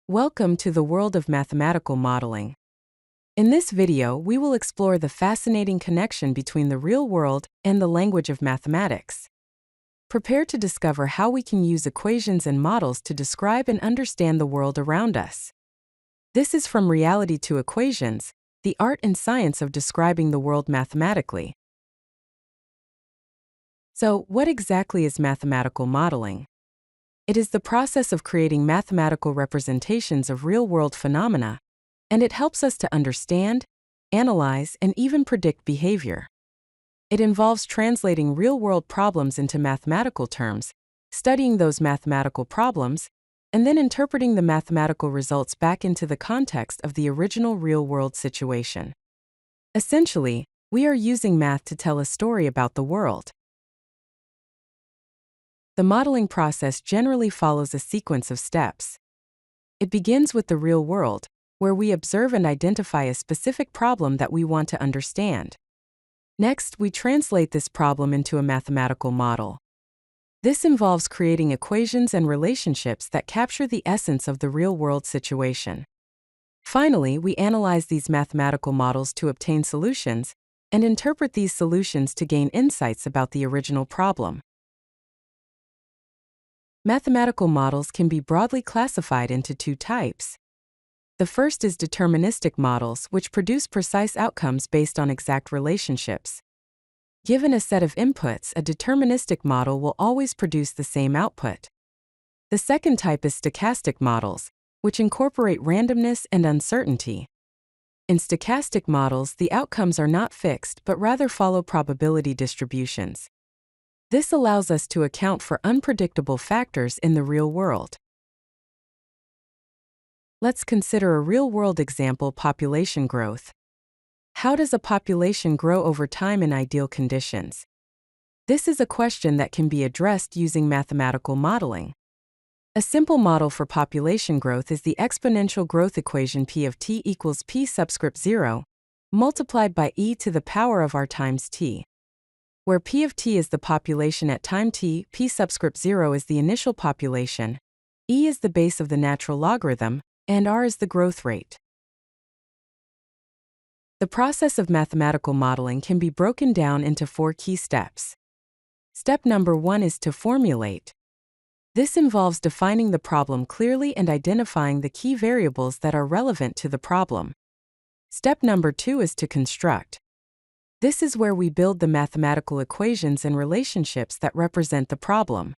Welcome to the world of mathematical modeling. In this video, we will explore the fascinating connection between the real world and the language of mathematics. Prepare to discover how we can use equations and models to describe and understand the world around us. This is From Reality to Equations, the art and science of describing the world mathematically. So, what exactly is mathematical modeling? It is the process of creating mathematical representations of real-world phenomena, and it helps us to understand, analyze, and even predict behavior. It involves translating real-world problems into mathematical terms, studying those mathematical problems, and then interpreting the mathematical results back into the context of the original real-world situation. Essentially, we are using math to tell a story about the world. The modeling process generally follows a sequence of steps. It begins with the real world, where we observe and identify a specific problem that we want to understand. Next, we translate this problem into a mathematical model. This involves creating equations and relationships that capture the essence of the real-world situation. Finally, we analyze these mathematical models to obtain solutions, and interpret these solutions to gain insights about the original problem. Mathematical models can be broadly classified into two types. The first is deterministic models, which produce precise outcomes based on exact relationships. Given a set of inputs, a deterministic model will always produce the same output. The second type is stochastic models, which incorporate randomness and uncertainty. In stochastic models, the outcomes are not fixed but rather follow probability distributions. This allows us to account for unpredictable factors in the real world. Let's consider a real-world example: population growth. How does a population grow over time in ideal conditions? This is a question that can be addressed using mathematical modeling. A simple model for population growth is the exponential growth equation p of t equals p subscript 0 multiplied by e to the power of r times t. Where p of t is the population at time t, p subscript 0 is the initial population, e is the base of the natural logarithm, and r is the growth rate. The process of mathematical modeling can be broken down into 4 key steps. Step number 1 is to formulate. This involves defining the problem clearly and identifying the key variables that are relevant to the problem. Step number 2 is to construct. This is where we build the mathematical equations and relationships that represent the problem.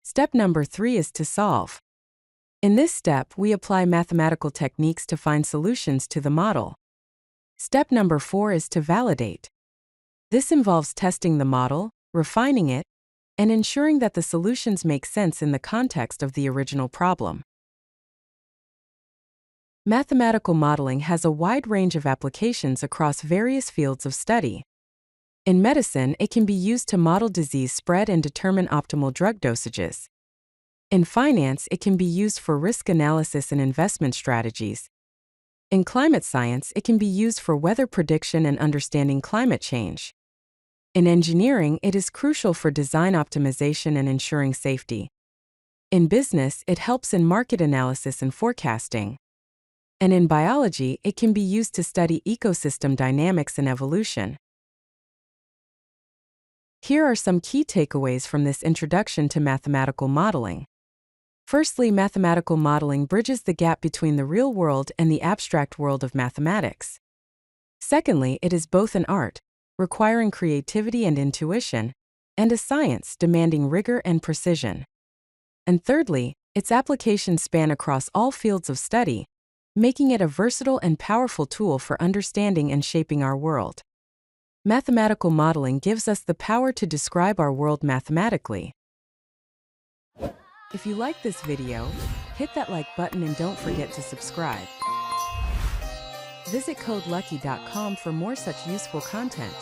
Step number 3 is to solve. In this step, we apply mathematical techniques to find solutions to the model. Step number 4 is to validate. This involves testing the model, refining it, and ensuring that the solutions make sense in the context of the original problem. Mathematical modeling has a wide range of applications across various fields of study. In medicine, it can be used to model disease spread and determine optimal drug dosages. In finance, it can be used for risk analysis and investment strategies. In climate science, it can be used for weather prediction and understanding climate change. In engineering, it is crucial for design optimization and ensuring safety. In business, it helps in market analysis and forecasting. And in biology, it can be used to study ecosystem dynamics and evolution. Here are some key takeaways from this introduction to mathematical modeling. Firstly, mathematical modeling bridges the gap between the real world and the abstract world of mathematics. Secondly, it is both an art, requiring creativity and intuition, and a science demanding rigor and precision. And thirdly, its applications span across all fields of study, making it a versatile and powerful tool for understanding and shaping our world. Mathematical modeling gives us the power to describe our world mathematically. If you like this video, hit that like button and don't forget to subscribe. Visit CodeLucky.com for more such useful content.